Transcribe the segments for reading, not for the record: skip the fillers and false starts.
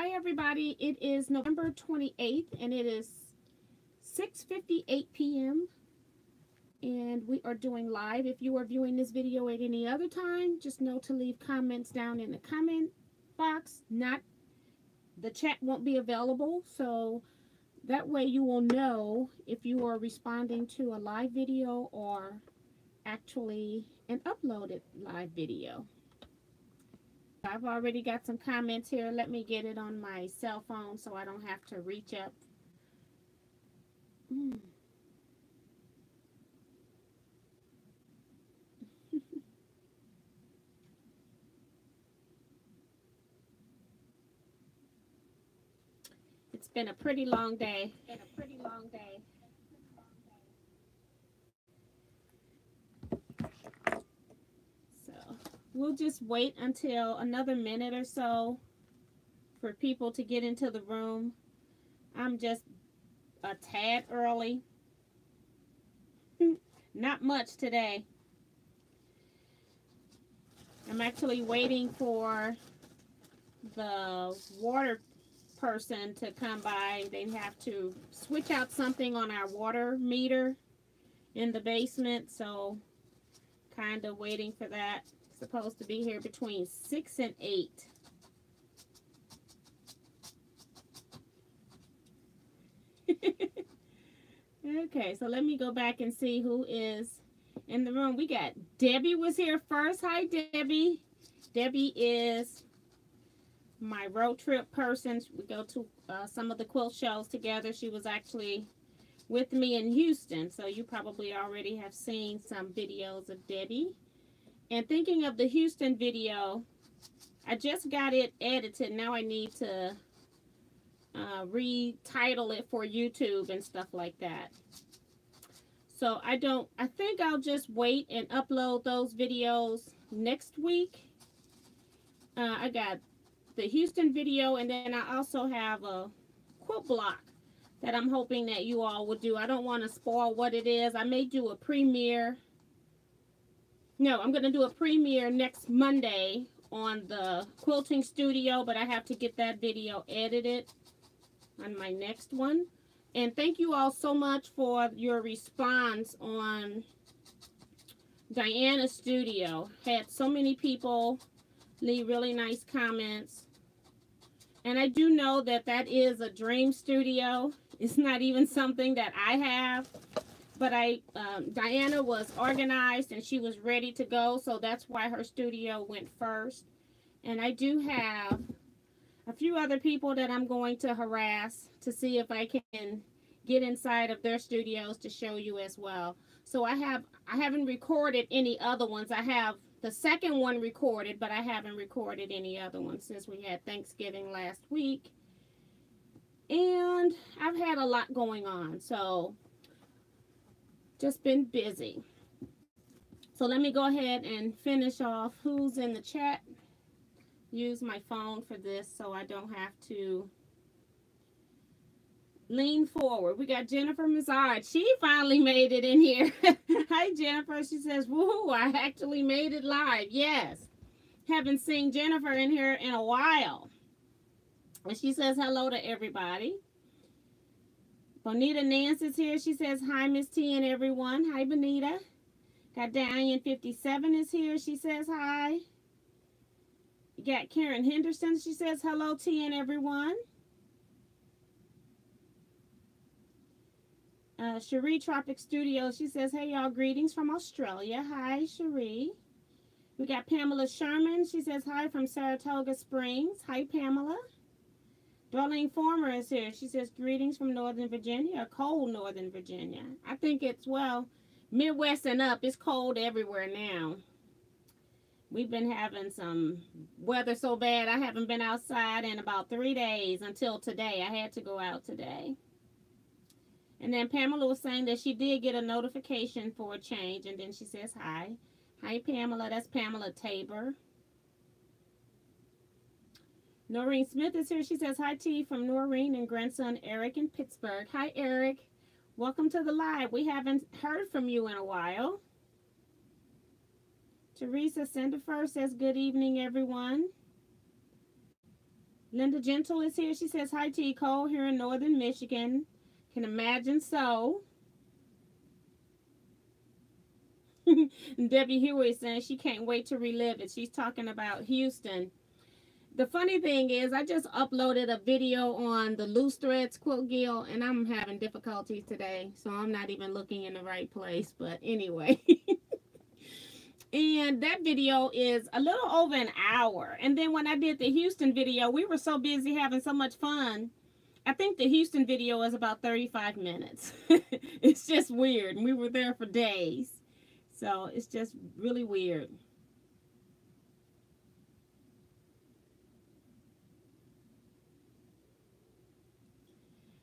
Hi everybody, it is November 28th and it is 6:58 p.m. and we are doing live. If you are viewing this video at any other time, just know to leave comments down in the comment box. The chat won't be available, so that way you will know if you are responding to a live video or actually an uploaded live video. I've already got some comments here. Let me get it on my cell phone so I don't have to reach up. It's been a pretty long day. So we'll just wait until another minute or so for people to get into the room. I'm just a tad early. Not much today. I'm actually waiting for the water person to come by. They have to switch out something on our water meter in the basement, so kind of waiting for that. Supposed to be here between 6 and 8. Okay, so let me go back and see who is in the room. We got Debbie was here first. Hi, Debbie. Debbie is my road trip person. We go to some of the quilt shows together. She was actually with me in Houston, so you probably already have seen some videos of Debbie. And thinking of the Houston video, I just got it edited. Now I need to retitle it for YouTube and stuff like that. So I think I'll just wait and upload those videos next week. I got the Houston video, and then I also have a quilt block that I'm hoping that you all will do. I don't want to spoil what it is. I may do a premiere. No, I'm going to do a premiere next Monday on the quilting studio, but I have to get that video edited on my next one. And thank you all so much for your response on Diana's studio. Had so many people leave really nice comments. And I do know that that is a dream studio. It's not even something that I have. But Diana was organized and she was ready to go. So that's why her studio went first. And I do have a few other people that I'm going to harass to see if I can get inside of their studios to show you as well. So I haven't recorded any other ones. I have the second one recorded, but I haven't recorded any other ones since we had Thanksgiving last week. And I've had a lot going on, so just been busy. So let me go ahead and finish off who's in the chat. Use my phone for this so I don't have to lean forward. We got Jennifer Mazard. She finally made it in here. Hi, Jennifer. She says, woohoo, I actually made it live. Yes. Haven't seen Jennifer in here in a while. And she says hello to everybody. Bonita Nance is here. She says, hi, Miss T and everyone. Hi, Bonita. Got Diane57 is here. She says hi. You got Karen Henderson. She says hello, T and everyone. Cherie Tropic Studios. She says, hey, y'all, greetings from Australia. Hi, Cherie. We got Pamela Sherman. She says hi from Saratoga Springs. Hi, Pamela. Darlene Former is here. She says greetings from Northern Virginia, cold Northern Virginia. I think it's, well, Midwest and up. It's cold everywhere now. We've been having some weather so bad I haven't been outside in about 3 days until today. I had to go out today. And then Pamela was saying that she did get a notification for a change. And then she says hi. Hi, Pamela. That's Pamela Tabor. Noreen Smith is here. She says hi, T, from Noreen and grandson Eric in Pittsburgh. Hi, Eric. Welcome to the live. We haven't heard from you in a while. Teresa Sendifer says good evening, everyone. Linda Gentle is here. She says, hi, T. Cold here in northern Michigan. Can imagine so. Debbie Hewitt is saying she can't wait to relive it. She's talking about Houston. The funny thing is, I just uploaded a video on the Loose Threads Quilt Guild, and I'm having difficulties today, so I'm not even looking in the right place. But anyway. And that video is a little over an hour. And then when I did the Houston video, we were so busy having so much fun. I think the Houston video is about 35 minutes. It's just weird. We were there for days. So it's just really weird.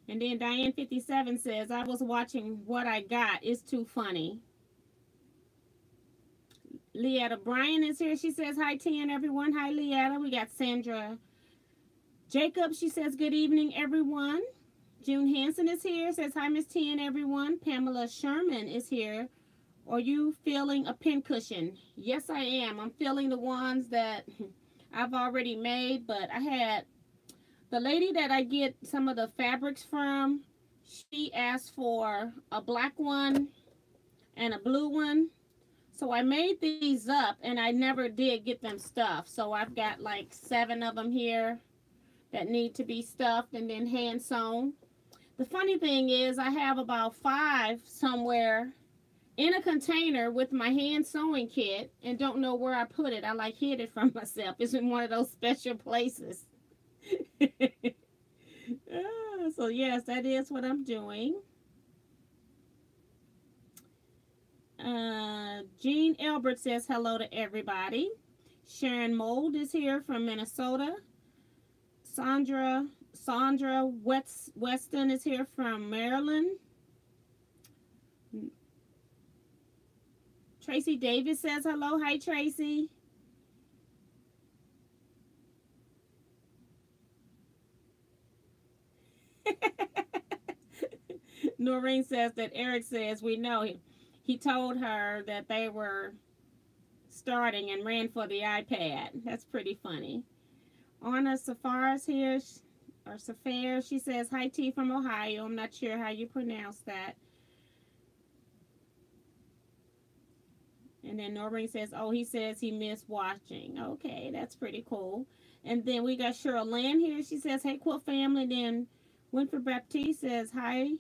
And then Diane57 says, I was watching What I Got. It's too funny. Leetta Bryan is here. She says, hi, T and everyone. Hi, Leetta. We got Sandra Jacob. She says, good evening, everyone. June Hansen is here. Says, hi, Miss T and everyone. Pamela Sherman is here. Are you feeling a pincushion? Yes, I am. I'm feeling the ones that I've already made, but I had the lady that I get some of the fabrics from, she asked for a black one and a blue one. So I made these up, and I never did get them stuffed. So I've got like 7 of them here that need to be stuffed and then hand sewn. The funny thing is I have about 5 somewhere in a container with my hand sewing kit and don't know where I put it. I like hid it from myself. It's in one of those special places. So yes, that is what I'm doing. Jean Elbert says hello to everybody. Sharon Mold is here from Minnesota. Sandra Weston is here from Maryland. Tracy Davis says hello. Hi, Tracy. Noreen says that Eric says we know him. He told her that they were starting and ran for the iPad. That's pretty funny. Anna Safaris here, or Safar, she says, hi, T from Ohio. I'm not sure how you pronounce that. And then Noreen says, oh, he says he missed watching. Okay, that's pretty cool. And then we got Cheryl Land here. She says, hey, Quilt family. Then Winfred Baptiste says, hi,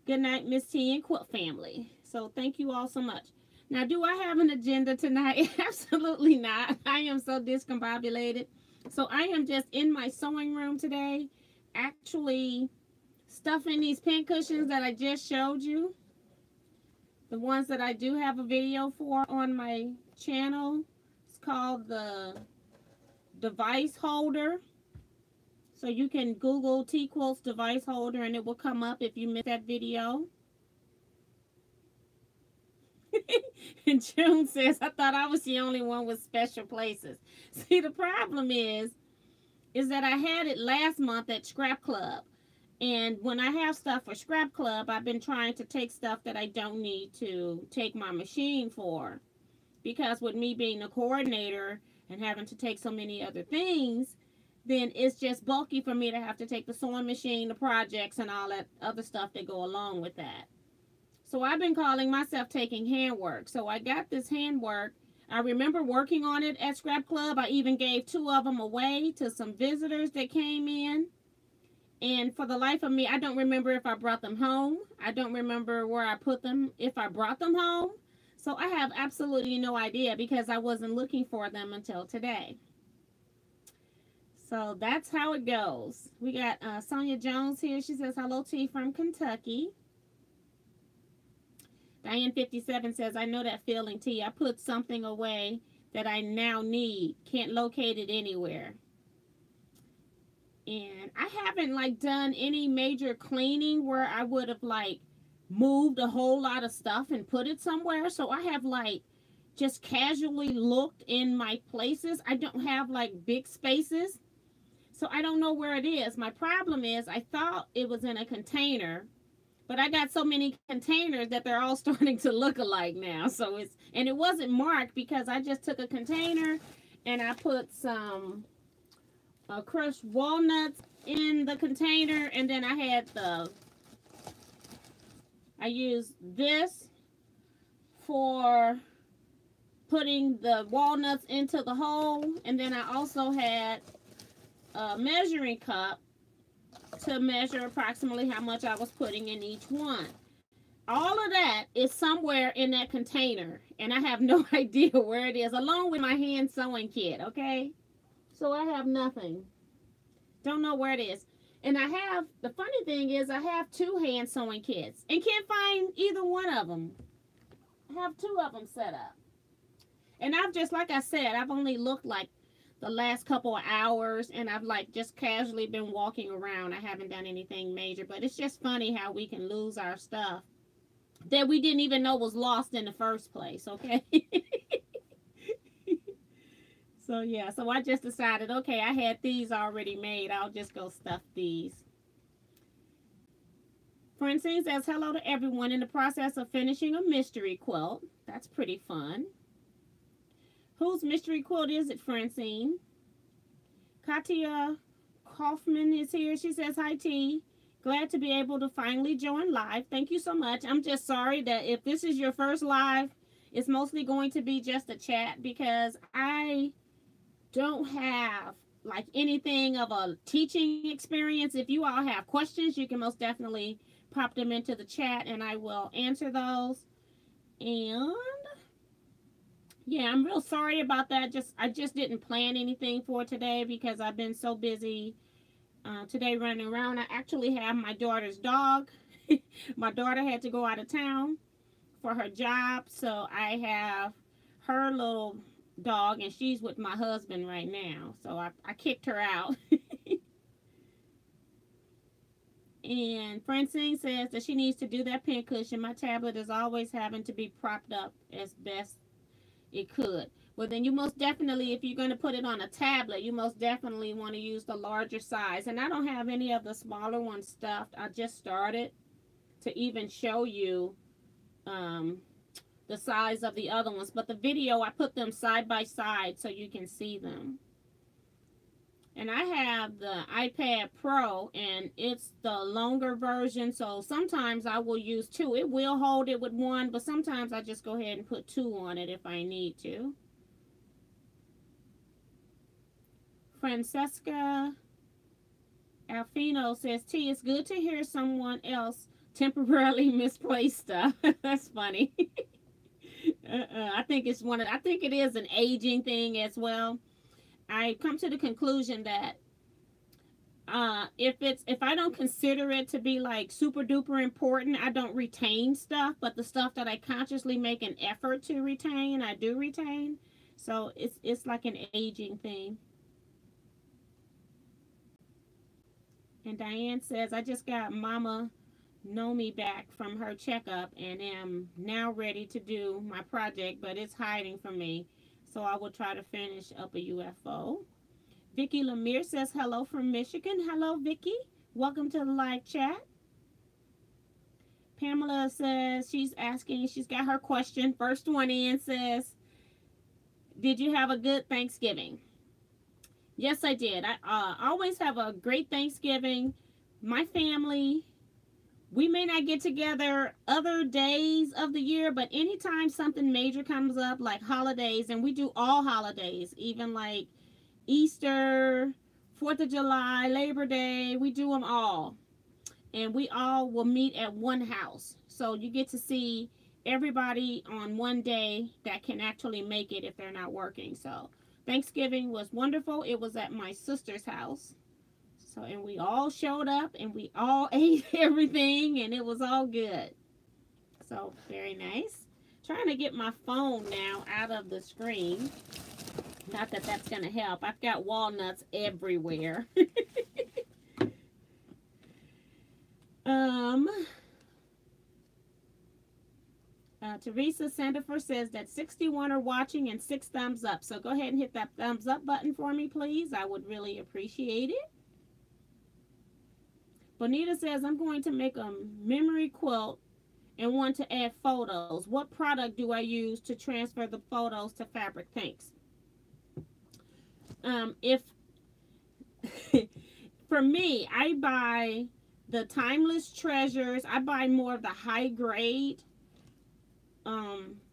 good night, Miss T and Quilt family. So thank you all so much. Now, do I have an agenda tonight? Absolutely not. I am so discombobulated. So I am just in my sewing room today, actually stuffing these pincushions that I just showed you. The ones that I do have a video for on my channel. It's called the device holder. So you can Google Teaquilts device holder and it will come up if you missed that video. And June says, I thought I was the only one with special places. See, the problem is that I had it last month at Scrap Club. And when I have stuff for Scrap Club, I've been trying to take stuff that I don't need to take my machine for. Because with me being a coordinator and having to take so many other things, then it's just bulky for me to have to take the sewing machine, the projects, and all that other stuff that go along with that. So I've been calling myself taking handwork. So I got this handwork. I remember working on it at Scrap Club. I even gave 2 of them away to some visitors that came in. And for the life of me, I don't remember if I brought them home. I don't remember where I put them, if I brought them home. So I have absolutely no idea because I wasn't looking for them until today. So that's how it goes. We got Sonia Jones here. She says, hello, T from Kentucky. Diane57 says, I know that feeling, T. I put something away that I now need. Can't locate it anywhere. And I haven't, like, done any major cleaning where I would have, like, moved a whole lot of stuff and put it somewhere. So I have, like, just casually looked in my places. I don't have, like, big spaces. So I don't know where it is. My problem is I thought it was in a container. But I got so many containers that they're all starting to look alike now. So it's, and it wasn't marked because I just took a container and I put some crushed walnuts in the container, and then I used this for putting the walnuts into the hole, and then I also had a measuring cup to measure approximately how much I was putting in each one. All of that is somewhere in that container, and I have no idea where it is, along with my hand sewing kit, okay? So I have nothing. Don't know where it is. And the funny thing is, I have 2 hand sewing kits and can't find either one of them. I have 2 of them set up. And like I said, I've only looked like the last couple of hours, and I've like just casually been walking around. I haven't done anything major, but it's just funny how we can lose our stuff that we didn't even know was lost in the first place, okay? So yeah, so I just decided, okay, I had these already made. I'll just go stuff these. Francine says, hello to everyone in the process of finishing a mystery quilt. That's pretty fun. Whose mystery quilt is it, Francine? Katia Kaufman is here. She says, hi, T. Glad to be able to finally join live. Thank you so much. I'm just sorry that if this is your first live, it's mostly going to be just a chat because I don't have like anything of a teaching experience. If you all have questions, you can most definitely pop them into the chat and I will answer those. And yeah, I'm real sorry about that. I just didn't plan anything for today because I've been so busy today running around. I actually have my daughter's dog. My daughter had to go out of town for her job, so I have her little dog, and she's with my husband right now. So I kicked her out. And Francine says that she needs to do that pin cushion. My tablet is always having to be propped up as best it could. Well, then you most definitely, if you're going to put it on a tablet, you most definitely want to use the larger size. And I don't have any of the smaller ones stuffed. I just started to even show you the size of the other ones. But the video, I put them side by side so you can see them. And I have the iPad Pro, and it's the longer version. So sometimes I will use 2. It will hold it with 1, but sometimes I just go ahead and put 2 on it if I need to. Francesca Alfino says, T, it's good to hear someone else temporarily misplaced stuff. That's funny. I think it is an aging thing as well. I come to the conclusion that if I don't consider it to be like super duper important, I don't retain stuff, but the stuff that I consciously make an effort to retain, I do retain. So it's like an aging thing. And Diane says, I just got Mama Nomi back from her checkup and am now ready to do my project, but it's hiding from me. So I will try to finish up a UFO. Vicki Lemire says, hello from Michigan. Hello, Vicki. Welcome to the live chat. Pamela says she's got her question. First one in says, did you have a good Thanksgiving? Yes, I did. I always have a great Thanksgiving. My family, we may not get together other days of the year, but anytime something major comes up, like holidays, and we do all holidays, even like Easter, 4th of July, Labor Day, we do them all. And we all will meet at one house. So you get to see everybody on one day that can actually make it if they're not working. So Thanksgiving was wonderful. It was at my sister's house. So, and we all showed up and we all ate everything and it was all good. So, very nice. Trying to get my phone now out of the screen. Not that that's going to help. I've got walnuts everywhere. Teresa Sandifer says that 61 are watching and 6 thumbs up. So go ahead and hit that thumbs up button for me, please. I would really appreciate it. Bonita says, I'm going to make a memory quilt and want to add photos. What product do I use to transfer the photos to fabric? Thanks. If For me, I buy the Timeless Treasures. I buy more of the high grade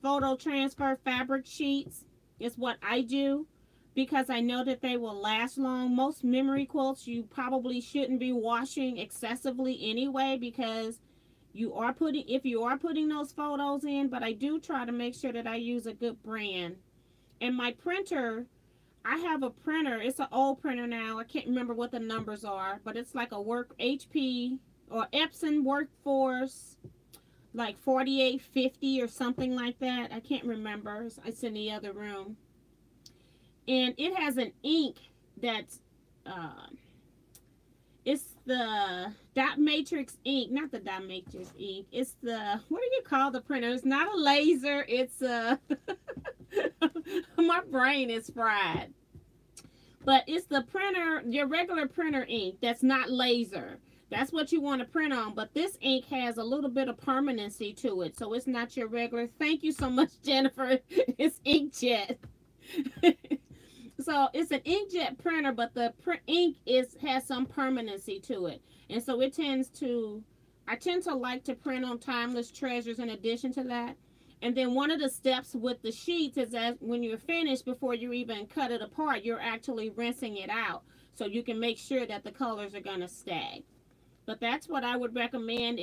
photo transfer fabric sheets is what I do, because I know that they will last long. Most memory quilts you probably shouldn't be washing excessively anyway, because if you are putting those photos in, but I do try to make sure that I use a good brand. And my printer, I have a printer. It's an old printer now. I can't remember what the numbers are, but it's like a HP or Epson Workforce, like 4850 or something like that. I can't remember. It's in the other room. And it has an ink that's, it's the dot matrix ink, not the dot matrix ink. It's the, what do you call the printer? It's not a laser. It's a, my brain is fried. But it's the printer, your regular printer ink that's not laser. That's what you want to print on. But this ink has a little bit of permanency to it. So it's not your regular. Thank you so much, Jennifer. It's inkjet. So it's an inkjet printer, but the ink has some permanency to it. And so it tends to, I tend to like to print on Timeless Treasures in addition to that. And then one of the steps with the sheets is that when you're finished, before you even cut it apart, you're actually rinsing it out. So you can make sure that the colors are going to stay. But that's what I would recommend,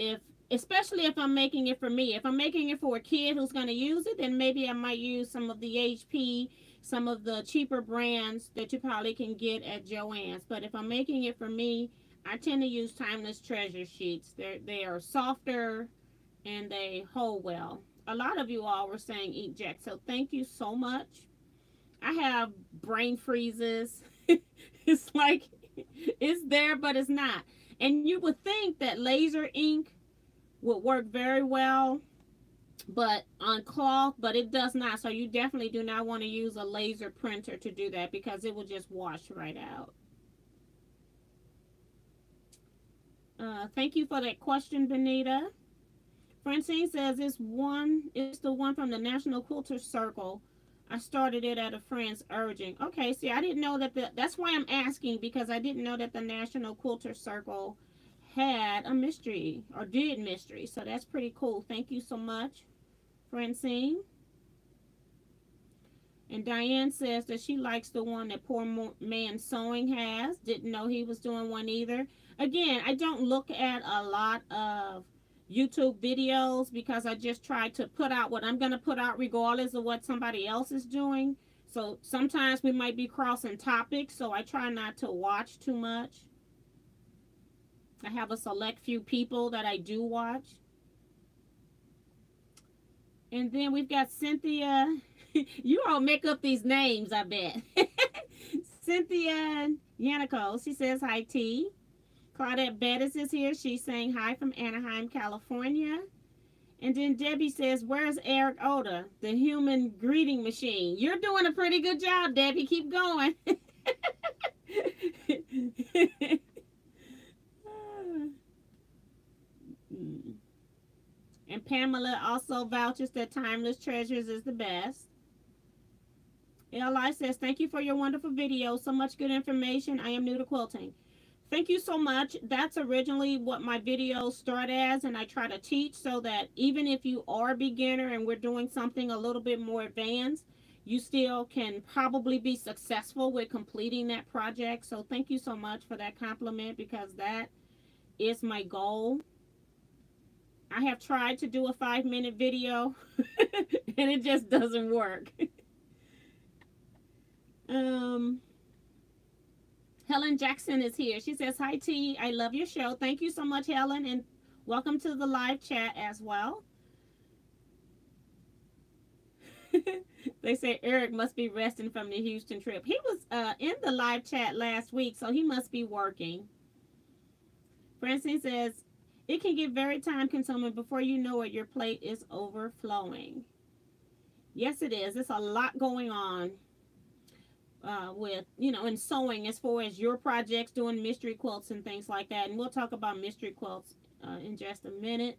especially if I'm making it for me. If I'm making it for a kid who's going to use it, then maybe I might use some of the HP, some of the cheaper brands that you probably can get at Joann's. But if I'm making it for me, I tend to use Timeless Treasure sheets. They are softer and they hold well. A lot of you all were saying inkjet, so thank you so much. I have brain freezes. It's like, it's there, but it's not. And you would think that laser ink would work very well, but on cloth, but it does not. So you definitely do not want to use a laser printer to do that, because it will just wash right out. Thank you for that question, Benita. Francine says it's the one from the National Quilter Circle. I started it at a friend's urging. Okay, see, I didn't know that that's why I'm asking, because I didn't know that the National Quilter Circle had a mystery, or did mystery. So that's pretty cool. Thank you so much, Francine. And Diane says that she likes the one that Poor Man Sewing has. Didn't know he was doing one either. Again, I don't look at a lot of YouTube videos, because I just try to put out what I'm going to put out regardless of what somebody else is doing. So sometimes we might be crossing topics, so I try not to watch too much. I have a select few people that I do watch. And then we've got Cynthia. You all make up these names, I bet. Cynthia Yannico, she says hi, T. Claudette Bettis is here. She's saying hi from Anaheim, California. And then Debbie says, where's Eric Oda, the human greeting machine? You're doing a pretty good job, Debbie. Keep going. And Pamela also vouches that Timeless Treasures is the best. Eli says, thank you for your wonderful video. So much good information. I am new to quilting. Thank you so much. That's originally what my videos start as, and I try to teach so that even if you are a beginner and we're doing something a little bit more advanced, you still can probably be successful with completing that project. So thank you so much for that compliment, because that is my goal. I have tried to do a 5-minute video and it just doesn't work. Helen Jackson is here. She says, hi, T. I love your show. Thank you so much, Helen, and welcome to the live chat as well. They say Eric must be resting from the Houston trip. He was in the live chat last week, so he must be working. Francine says, it can get very time consuming. Before you know it, your plate is overflowing. Yes, it is. There's a lot going on with, in sewing as far as your projects, doing mystery quilts and things like that. And we'll talk about mystery quilts in just a minute.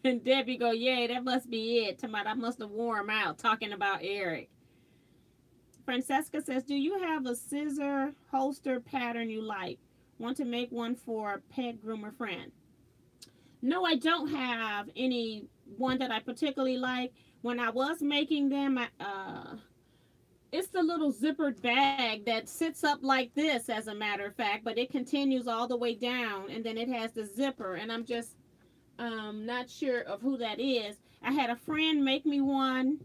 And Debbie go, yay, that must be it. I must have wore him out talking about Eric. Francesca says, do you have a scissor holster pattern you like? Want to make one for a pet groomer friend? No, I don't have any one that I particularly like. When I was making them, it's the little zippered bag that sits up like this, as a matter of fact, but it continues all the way down, and then it has the zipper, and I'm just not sure of who that is. I had a friend make me one,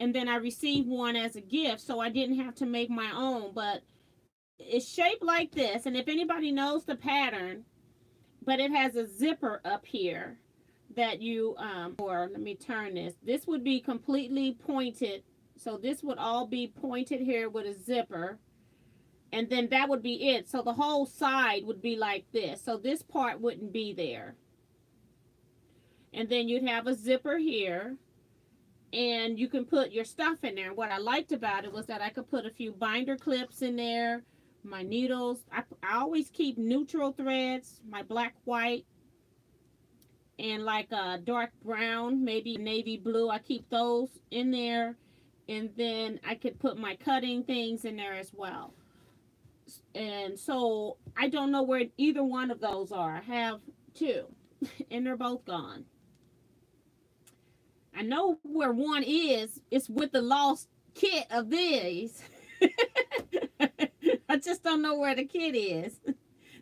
and then I received one as a gift, so I didn't have to make my own, but it's shaped like this, and if anybody knows the pattern, but it has a zipper up here that you, or let me turn this. This would be completely pointed. So this would all be pointed here with a zipper. And then that would be it. So the whole side would be like this. So this part wouldn't be there. And then you'd have a zipper here. And you can put your stuff in there. What I liked about it was that I could put a few binder clips in there. My needles. I always keep neutral threads, my black, white, and like a dark brown, maybe navy blue. I keep those in there, and then I could put my cutting things in there as well. And so I don't know where either one of those are. I have two, and they're both gone. I know where one is. It's with the lost kit of these. I just don't know where the kit is.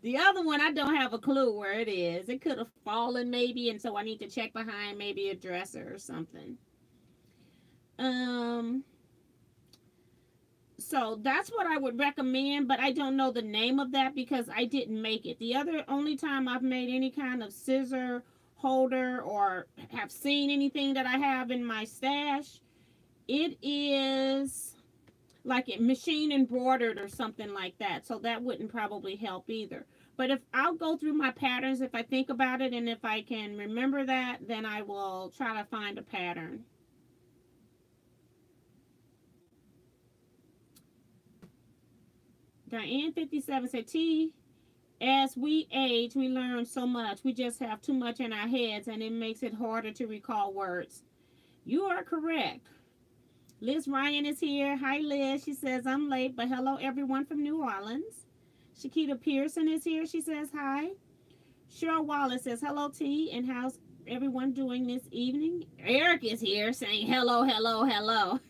The other one, I don't have a clue where it is. It could have fallen maybe, and so I need to check behind maybe a dresser or something. So that's what I would recommend, but I don't know the name of that because I didn't make it. The only time I've made any kind of scissor holder or have seen anything that I have in my stash, it is like it machine embroidered or something like that. So that wouldn't probably help either. But if I'll go through my patterns, if I think about it and if I can remember that, then I will try to find a pattern. Diane 57 said, T, as we age, we learn so much. We just have too much in our heads and it makes it harder to recall words. You are correct. Liz Ryan is here. Hi, Liz. She says, I'm late, but hello, everyone from New Orleans. Shakita Pearson is here. She says, hi. Cheryl Wallace says, hello, T, and how's everyone doing this evening? Eric is here saying, hello, hello, hello.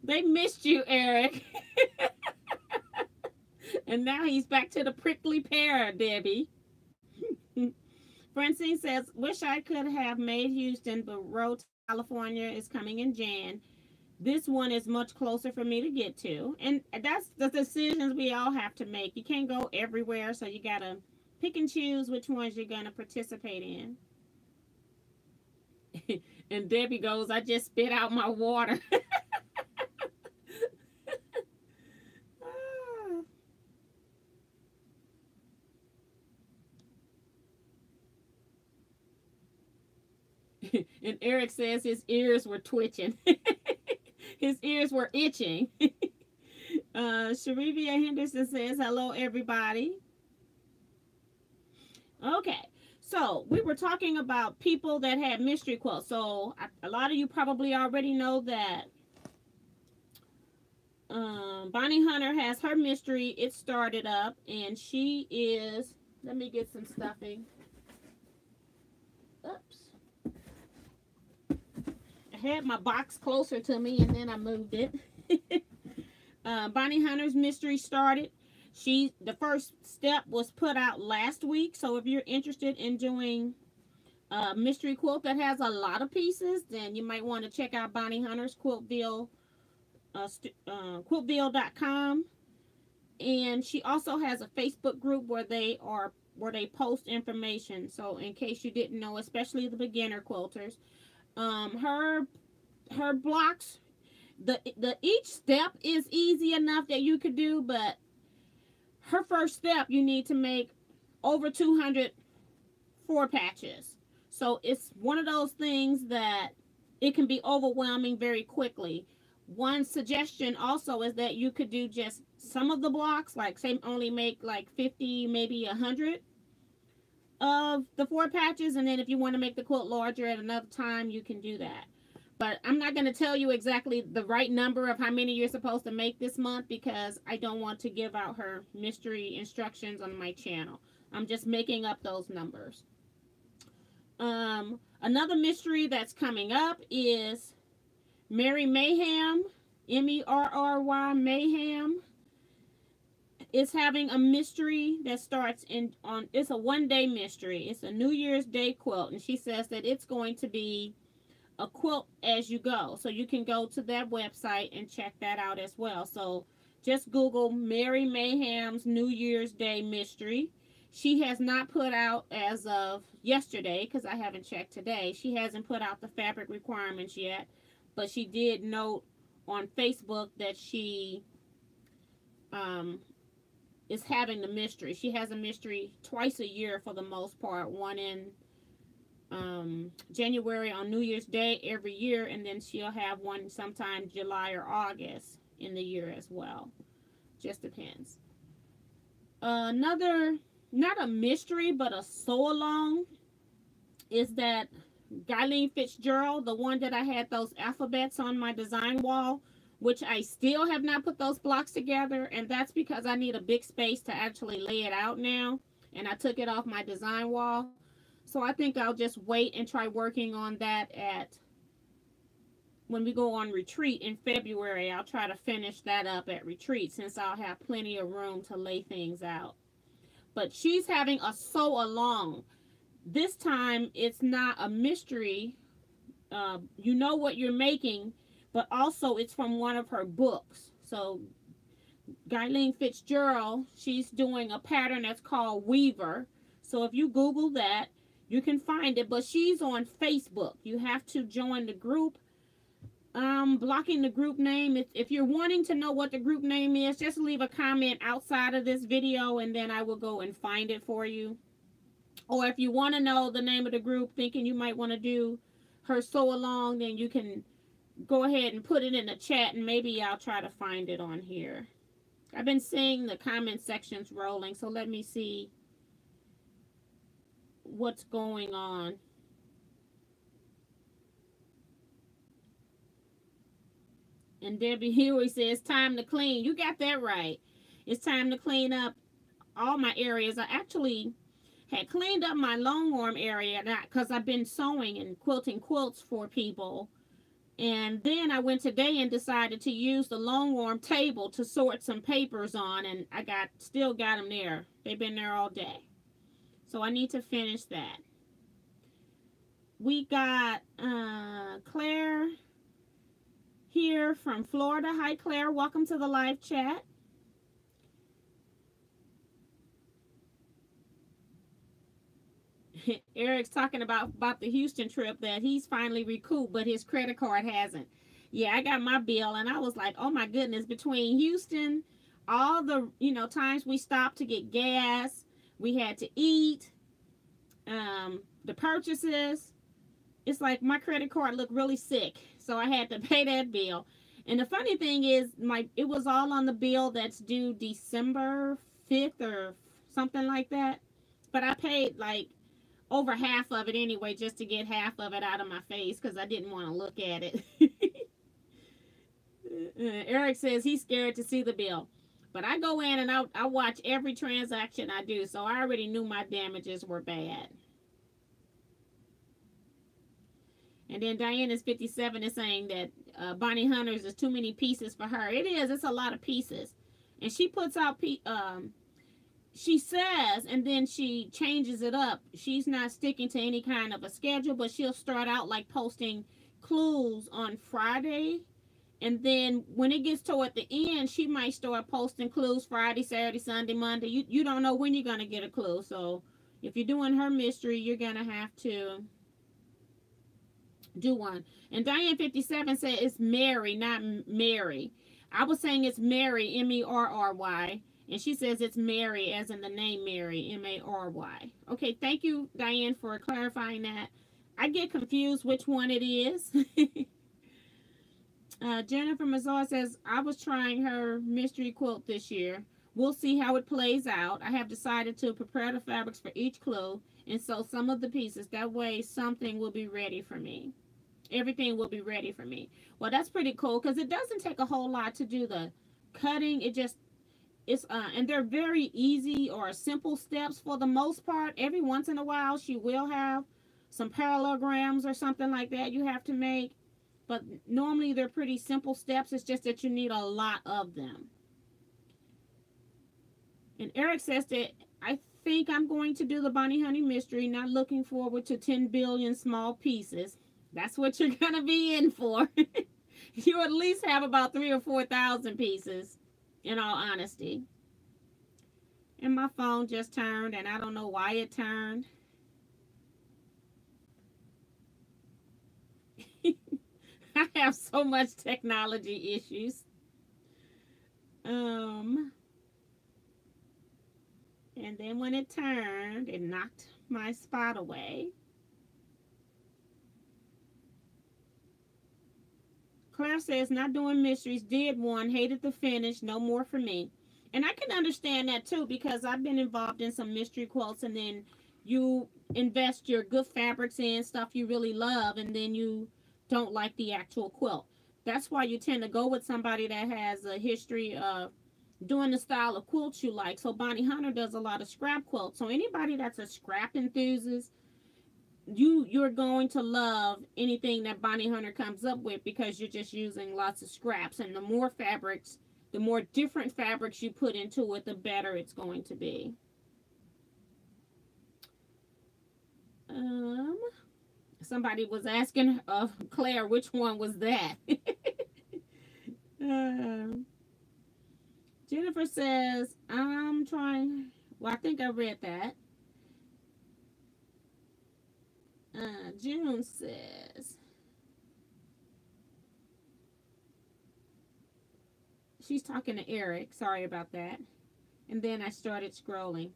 They missed you, Eric. And now he's back to the prickly pear, Debbie. Francine says, wish I could have made Houston, but Road to California is coming in Jan. This one is much closer for me to get to. And that's the decisions we all have to make. You can't go everywhere, so you got to pick and choose which ones you're going to participate in. And Debbie goes, I just spit out my water. And Eric says his ears were twitching. His ears were itching. Sharivia Henderson says, hello, everybody. Okay, so we were talking about people that had mystery quilts. So a lot of you probably already know that Bonnie Hunter has her mystery. It started up, and she is, let me get some stuffing. Oops. Had my box closer to me and then I moved it. Bonnie Hunter's mystery started. The first step was put out last week. So if you're interested in doing a mystery quilt that has a lot of pieces, then you might want to check out Bonnie Hunter's Quiltville, quiltville.com. And she also has a Facebook group where they post information. So in case you didn't know, especially the beginner quilters, her blocks, each step is easy enough that you could do, but her first step, you need to make over 200 4 patches. So it's one of those things that it can be overwhelming very quickly. one suggestion also is that you could do just some of the blocks, like say only make like 50, maybe 100 of the 4 patches, and then if you want to make the quilt larger at another time, you can do that. But I'm not going to tell you exactly the right number of how many you're supposed to make this month, because I don't want to give out her mystery instructions on my channel. I'm just making up those numbers. Another mystery that's coming up is Mary Mayhem, Merry Mayhem, is having a mystery that starts it's a 1-day mystery. It's a New Year's Day quilt, and she says that it's going to be a quilt as you go. So you can go to that website and check that out as well. So just Google Mary Mayhem's New Year's Day mystery. She has not put out, as of yesterday, because I haven't checked today, she hasn't put out the fabric requirements yet, but she did note on Facebook that she is having the mystery. She has a mystery twice a year for the most part, one in January on New Year's Day every year, and then she'll have one sometime July or August in the year as well. Just depends. Another, not a mystery, but a sew along, is that Guyleen Fitzgerald, the one that I had those alphabets on my design wall, which I still have not put those blocks together, and that's because I need a big space to actually lay it out now, and I took it off my design wall. So I think I'll just wait and try working on that when we go on retreat in February. I'll try to finish that up at retreat, since I'll have plenty of room to lay things out. But she's having a sew along. This time it's not a mystery. You know what you're making, but also it's from one of her books. So Guyleen Fitzgerald, she's doing a pattern that's called Weaver. So if you Google that, you can find it, but she's on Facebook. You have to join the group. Blocking the group name. If you're wanting to know what the group name is, just leave a comment outside of this video, and then I will go and find it for you. Or if you want to know the name of the group, thinking you might want to do her sew along, then you can go ahead and put it in the chat, and maybe I'll try to find it on here. I've been seeing the comment sections rolling, so let me see what's going on. And Debbie Huey says, time to clean. You got that right. It's time to clean up all my areas. I actually had cleaned up my long arm area because I've been sewing and quilting quilts for people. And then I went today and decided to use the long arm table to sort some papers on, and I still got them there. They've been there all day. So I need to finish that. We got Claire here from Florida. Hi, Claire. Welcome to the live chat. Eric's talking about the Houston trip, that he's finally recouped, but his credit card hasn't. Yeah, I got my bill, and I was like, oh my goodness, between Houston, all the, times we stopped to get gas, we had to eat, the purchases, it's like my credit card looked really sick, so I had to pay that bill. And the funny thing is, it was all on the bill that's due December 5th or something like that, but I paid like over half of it anyway, just to get half of it out of my face, because I didn't want to look at it. Eric says he's scared to see the bill. But I go in and I watch every transaction I do, so I already knew my damages were bad. And then Diana's 57 is saying that Bonnie Hunters is too many pieces for her. It is. It's a lot of pieces. And she puts out she says, and then she changes it up. She's not sticking to any kind of a schedule, but she'll start out like posting clues on Friday. And then when it gets toward the end, she might start posting clues Friday, Saturday, Sunday, Monday. You don't know when you're going to get a clue. So if you're doing her mystery, you're going to have to do one. And Diane 57 said it's Mary, not Mary. I was saying it's Mary, M-E-R-R-Y. And she says it's Mary, as in the name Mary, M-A-R-Y. Okay, thank you, Diane, for clarifying that. I get confused which one it is. Jennifer Mazar says, I was trying her mystery quilt this year. We'll see how it plays out. I have decided to prepare the fabrics for each clue and sew some of the pieces. That way something will be ready for me. Everything will be ready for me. Well, that's pretty cool because it doesn't take a whole lot to do the cutting. It's and they're very easy or simple steps for the most part. Every once in a while she will have some parallelograms or something like that you have to make, but normally they're pretty simple steps. It's just that you need a lot of them. And Eric says that I think I'm going to do the Bonnie Honey mystery, not looking forward to 10 billion small pieces. That's what you're going to be in for. You at least have about 3,000 or 4,000 pieces, in all honesty. And my phone just turned, and I don't know why it turned. I have so much technology issues. And then when it turned, it knocked my spot away. Claire says, not doing mysteries, did one, hated the finish, no more for me. And I can understand that too, because I've been involved in some mystery quilts, and then you invest your good fabrics in stuff you really love, and then you don't like the actual quilt. That's why you tend to go with somebody that has a history of doing the style of quilts you like. So Bonnie Hunter does a lot of scrap quilts. So anybody that's a scrap enthusiast, you're going to love anything that Bonnie Hunter comes up with, because you're just using lots of scraps, and the more fabrics, the more different fabrics you put into it, the better it's going to be. Somebody was asking Claire, which one was that? Jennifer says, I'm trying. Well, I think I read that. June says, she's talking to Eric. Sorry about that. And then I started scrolling.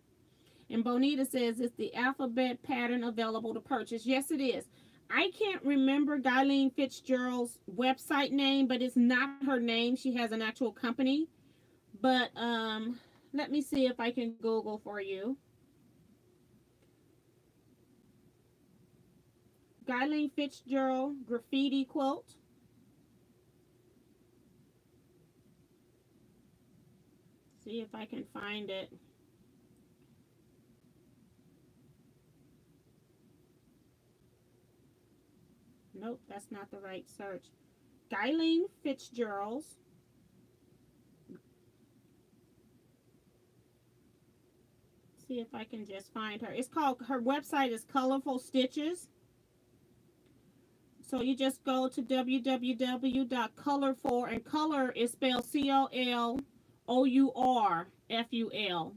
And Bonita says, is the alphabet pattern available to purchase? Yes, it is. I can't remember Guyleen Fitzgerald's website name, but it's not her name. She has an actual company. But let me see if I can Google for you. Guyleen Fitzgerald graffiti quilt. See if I can find it. Nope, that's not the right search. Guyleen Fitzgerald's. See if I can just find her. It's called, her website is Colorful Stitches. So you just go to www.colorful, and color is spelled COLOURFUL,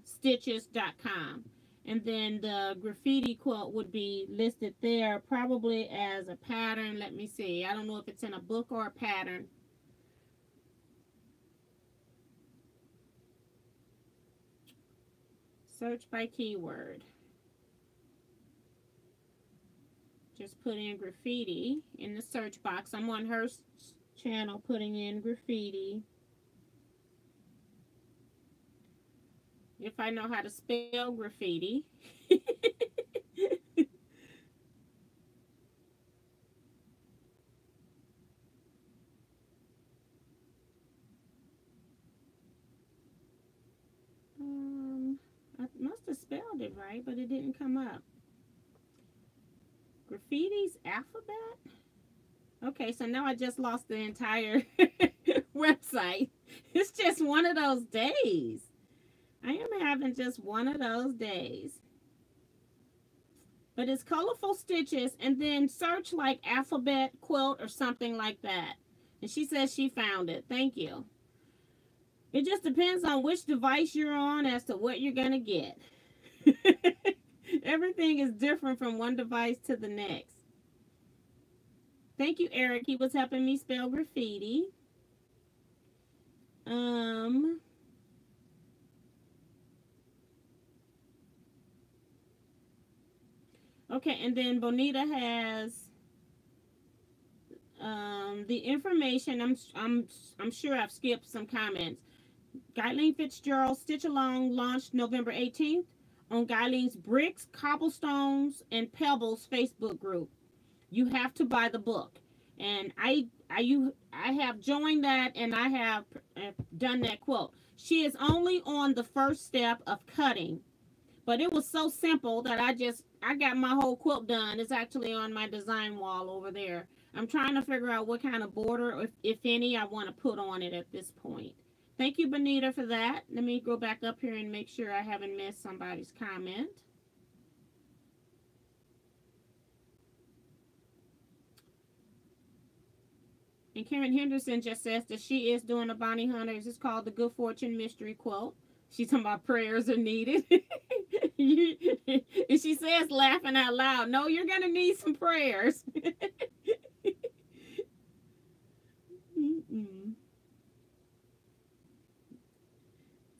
stitches.com. And then the graffiti quilt would be listed there, probably as a pattern. Let me see. I don't know if it's in a book or a pattern. Search by keyword. Just put in graffiti in the search box. I'm on her channel putting in graffiti. If I know how to spell graffiti. I must have spelled it right, but it didn't come up. Graffiti's alphabet? Okay, so now I just lost the entire website. It's just one of those days. I am having just one of those days. But it's Colorful Stitches, and then search like alphabet quilt or something like that. And she says she found it. Thank you. It just depends on which device you're on as to what you're going to get. Everything is different from one device to the next. Thank you, Eric. He was helping me spell graffiti. Okay, and then Bonita has The information, I'm sure I've skipped some comments. Guyleen Fitzgerald Stitch Along launched November 18th on Guyleen's Bricks, Cobblestones, and Pebbles Facebook group. You have to buy the book, and I have joined that, and I have done that quilt. She is only on the first step of cutting, but it was so simple that I got my whole quilt done. It's actually on my design wall over there. I'm trying to figure out what kind of border, if any, I want to put on it at this point. Thank you, Benita, for that. Let me go back up here and make sure I haven't missed somebody's comment. And Karen Henderson just says that she is doing a Bonnie Hunters. It's called the Good Fortune Mystery Quilt. She's talking about prayers are needed. And she says, laughing out loud, no, you're going to need some prayers.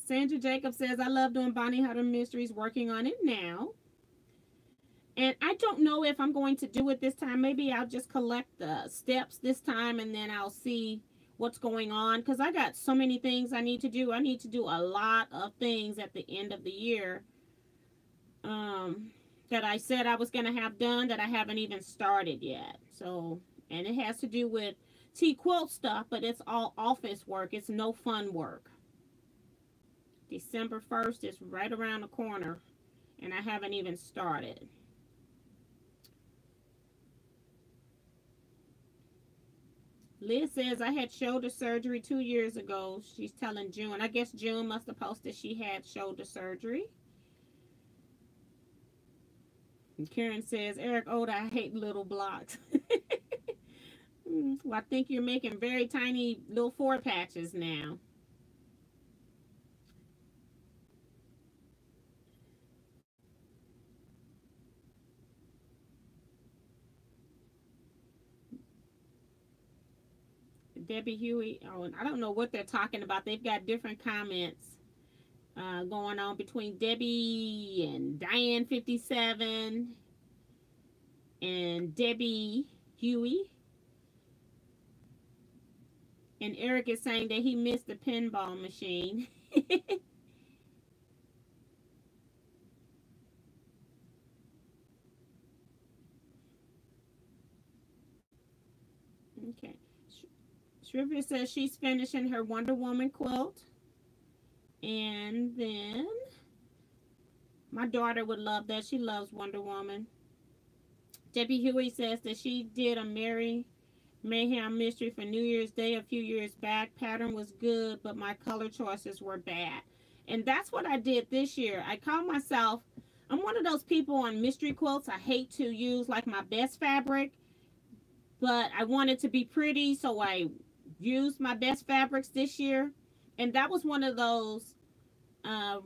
Sandra Jacobs says, I love doing Bonnie Hunter Mysteries, working on it now. And I don't know if I'm going to do it this time. Maybe I'll just collect the steps this time, and then I'll see what's going on. Because I got so many things I need to do. I need to do a lot of things at the end of the year that I said I was going to have done that I haven't even started yet. So, and it has to do with Teaquilt stuff, but it's all office work. It's no fun work. December 1st is right around the corner, and I haven't even started. Liz says, I had shoulder surgery 2 years ago. She's telling June. I guess June must have posted she had shoulder surgery. And Karen says, Eric Oda, I hate little blocks. Well, I think you're making very tiny little 4 patches now. Debbie Huey, oh, I don't know what they're talking about. They've got different comments going on between Debbie and Diane 57 and Debbie Huey. And Eric is saying that he missed the pinball machine. Okay. Shrivia says she's finishing her Wonder Woman quilt. And then my daughter would love that. She loves Wonder Woman. Debbie Huey says that she did a Mary Mayhem mystery for New Year's Day a few years back. Pattern was good, but my color choices were bad. And that's what I did this year. I call myself, I'm one of those people on mystery quilts. I hate to use like my best fabric, but I want it to be pretty, so I used my best fabrics this year. And that was one of those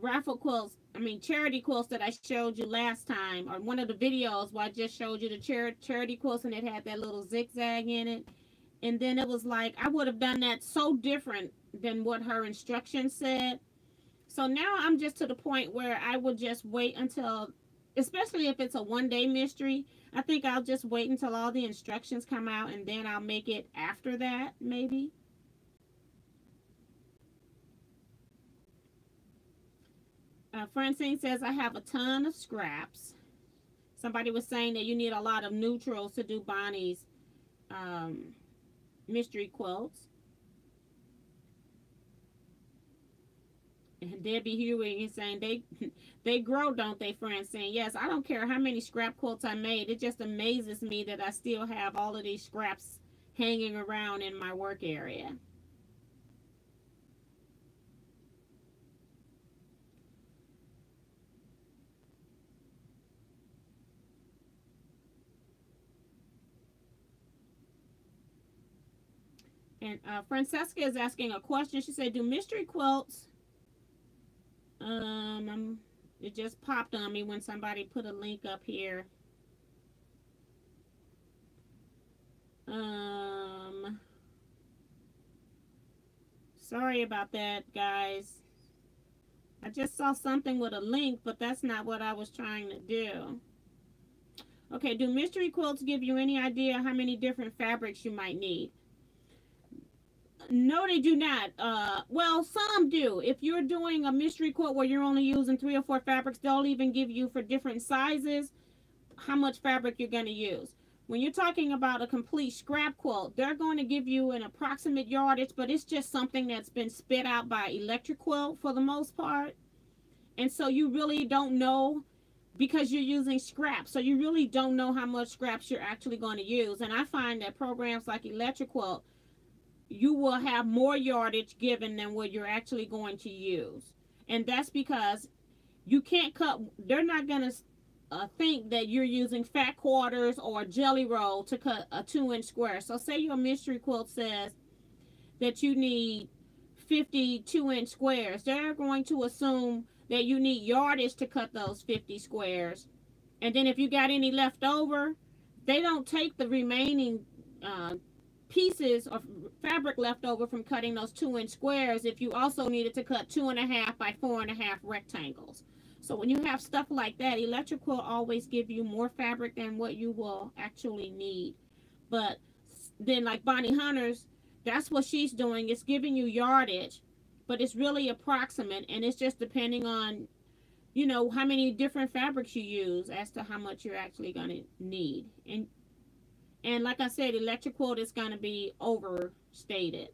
raffle quilts, charity quilts that I showed you last time, or one of the videos where I just showed you the charity quilts, and it had that little zigzag in it. And then it was like, I would have done that so different than what her instructions said. So now I'm just to the point where I would just wait until, especially if it's a one-day mystery, I think I'll just wait until all the instructions come out, and then I'll make it after that, maybe. Francine says, I have a ton of scraps. Somebody was saying that you need a lot of neutrals to do Bonnie's mystery quilts. And Debbie Huey is saying they grow, don't they, Francine? Yes, I don't care how many scrap quilts I made. It just amazes me that I still have all of these scraps hanging around in my work area. And Francesca is asking a question. She said, do mystery quilts, it just popped on me when somebody put a link up here. Sorry about that, guys. I just saw something with a link, but that's not what I was trying to do. Okay, do mystery quilts give you any idea how many different fabrics you might need? No, they do not. Well, some do. If you're doing a mystery quilt where you're only using 3 or 4 fabrics, they'll even give you for different sizes how much fabric you're going to use. When you're talking about a complete scrap quilt, they're going to give you an approximate yardage, but it's just something that's been spit out by electric quilt for the most part. And so you really don't know, because you're using scraps. So you really don't know how much scraps you're actually going to use. And I find that programs like electric quilt, you will have more yardage given than what you're actually going to use. And that's because you can't cut, they're not going to think that you're using fat quarters or jelly roll to cut a 2-inch square. So say your mystery quilt says that you need 50 2-inch squares. They're going to assume that you need yardage to cut those 50 squares. And then if you got any left over, they don't take the remaining pieces of fabric left over from cutting those 2-inch squares if you also needed to cut 2.5 by 4.5 rectangles. So when you have stuff like that, electric quilt always give you more fabric than what you will actually need. But then like Bonnie Hunter's, that's what she's doing. It's giving you yardage, but it's really approximate, and it's just depending on, you know, how many different fabrics you use as to how much you're actually going to need. And like I said, electric quilt is going to be overstated.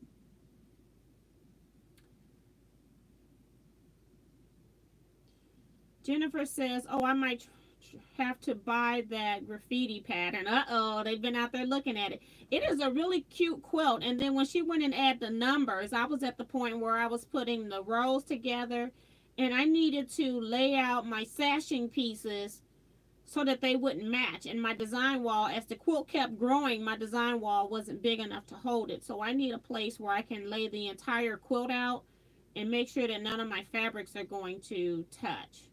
Jennifer says, oh, I might have to buy that graffiti pattern. Uh-oh, they've been out there looking at it. It is a really cute quilt. And then when she went and added the numbers, I was at the point where I was putting the rows together, and I needed to lay out my sashing pieces so that they wouldn't match. And my design wall, as the quilt kept growing, my design wall wasn't big enough to hold it. So I need a place where I can lay the entire quilt out and make sure that none of my fabrics are going to touch.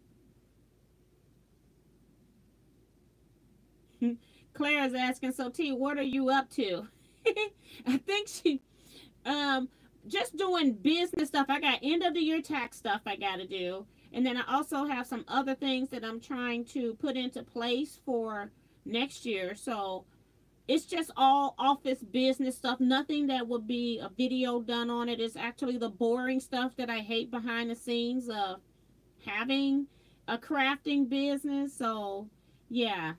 Claire is asking, so T, what are you up to? I think she, just doing business stuff. I got end of the year tax stuff I got to do. And then I also have some other things that I'm trying to put into place for next year. So it's just all office business stuff. Nothing that would be a video done on it. It's actually the boring stuff that I hate behind the scenes of having a crafting business. So yeah,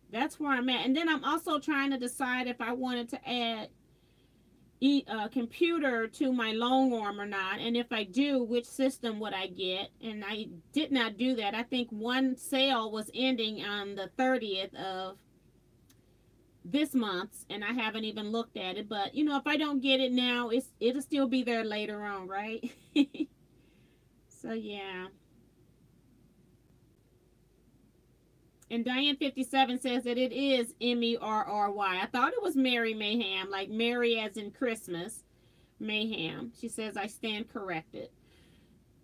that's where I'm at. And then I'm also trying to decide if I wanted to add a computer to my long arm or not, and if I do, which system would I get? And I did not do that. I think one sale was ending on the 30th of this month, and I haven't even looked at it. But you know, if I don't get it now, it'll still be there later on, right? So yeah. And Diane57 says that it is Merry. I thought it was Mary Mayhem, like Mary as in Christmas Mayhem. She says, I stand corrected.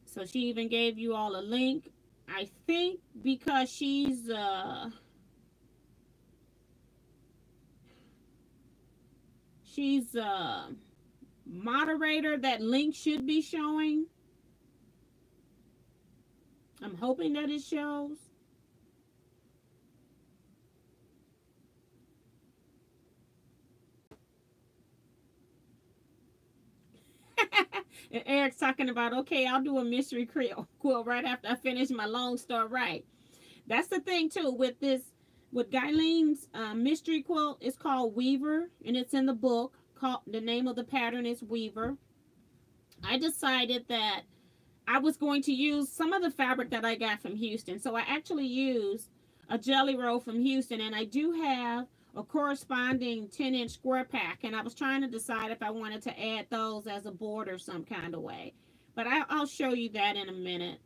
So she even gave you all a link. I think because she's moderator, that link should be showing. I'm hoping that it shows. And Eric's talking about, okay, I'll do a mystery quilt right after I finish my Lone Star. Right. That's the thing too with this, with Guyleen's mystery quilt. It's called Weaver, and it's in the book. The name of the pattern is Weaver. I decided that I was going to use some of the fabric that I got from Houston. So I actually used a jelly roll from Houston, and I do have a corresponding 10-inch square pack, and I was trying to decide if I wanted to add those as a border some kind of way. But I'll show you that in a minute.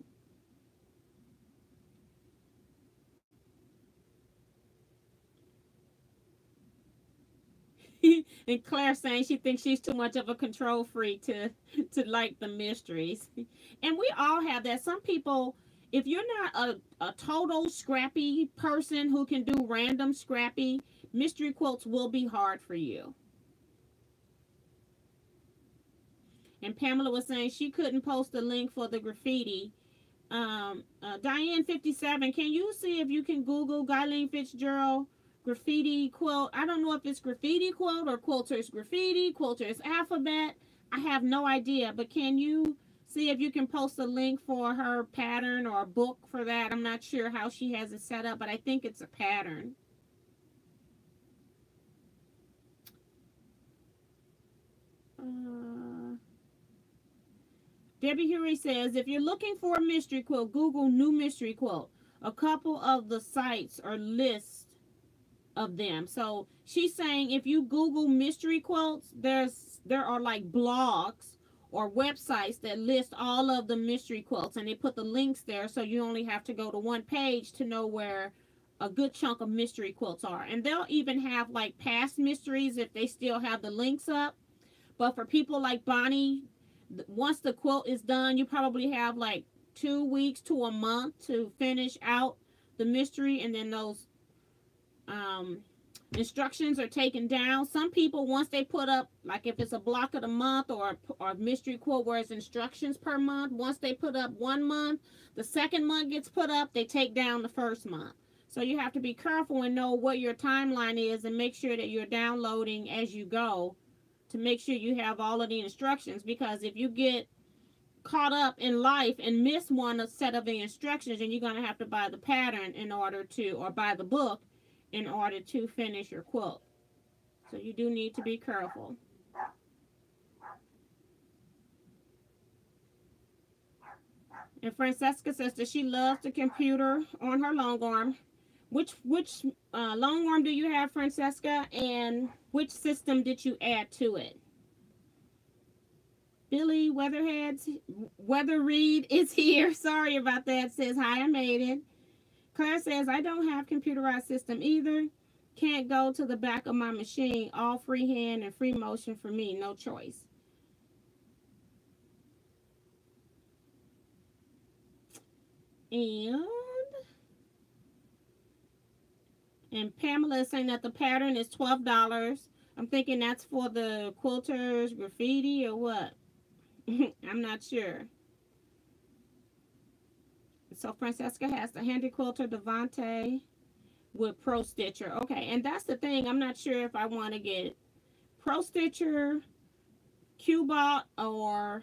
And Claire saying she thinks she's too much of a control freak to like the mysteries. And we all have that. Some people, if you're not a total scrappy person who can do random scrappy, mystery quilts will be hard for you. And Pamela was saying she couldn't post the link for the graffiti Diane 57, can you see if you can Google Guyleen Fitzgerald graffiti quilt? I don't know if it's graffiti quilt or quilter's graffiti, quilter's alphabet. I have no idea, but can you see if you can post a link for her pattern or a book for that? I'm not sure how she has it set up, but I think it's a pattern. Debbie Huey says, if you're looking for a mystery quilt, Google new mystery quilt. A couple of the sites are lists of them. So she's saying if you Google mystery quilts, there are like blogs or websites that list all of the mystery quilts, and they put the links there, so you only have to go to one page to know where a good chunk of mystery quilts are. And they'll even have like past mysteries if they still have the links up. But for people like Bonnie, once the quilt is done, you probably have like 2 weeks to a month to finish out the mystery, and then those instructions are taken down. Some people, once they put up, like if it's a block of the month or a mystery quilt where it's instructions per month, once they put up 1 month, the second month gets put up, they take down the first month. So you have to be careful and know what your timeline is, and make sure that you're downloading as you go to make sure you have all of the instructions, because if you get caught up in life and miss one set of the instructions, and you're going to have to buy the pattern in order to, or buy the book in order to finish your quilt. So you do need to be careful. And Francesca says that she loves the computer on her long arm. Which long arm do you have, Francesca? And which system did you add to it? Billy Weatherreed is here. Sorry about that. Says, hi, I made it. Claire says, I don't have computerized system either. Can't go to the back of my machine. All freehand and free motion for me. No choice. And Pamela is saying that the pattern is $12. I'm thinking that's for the quilters graffiti or what? I'm not sure. So Francesca has the Handy Quilter Devante with Pro Stitcher. Okay, and that's the thing. I'm not sure if I want to get Pro Stitcher, Cubot, or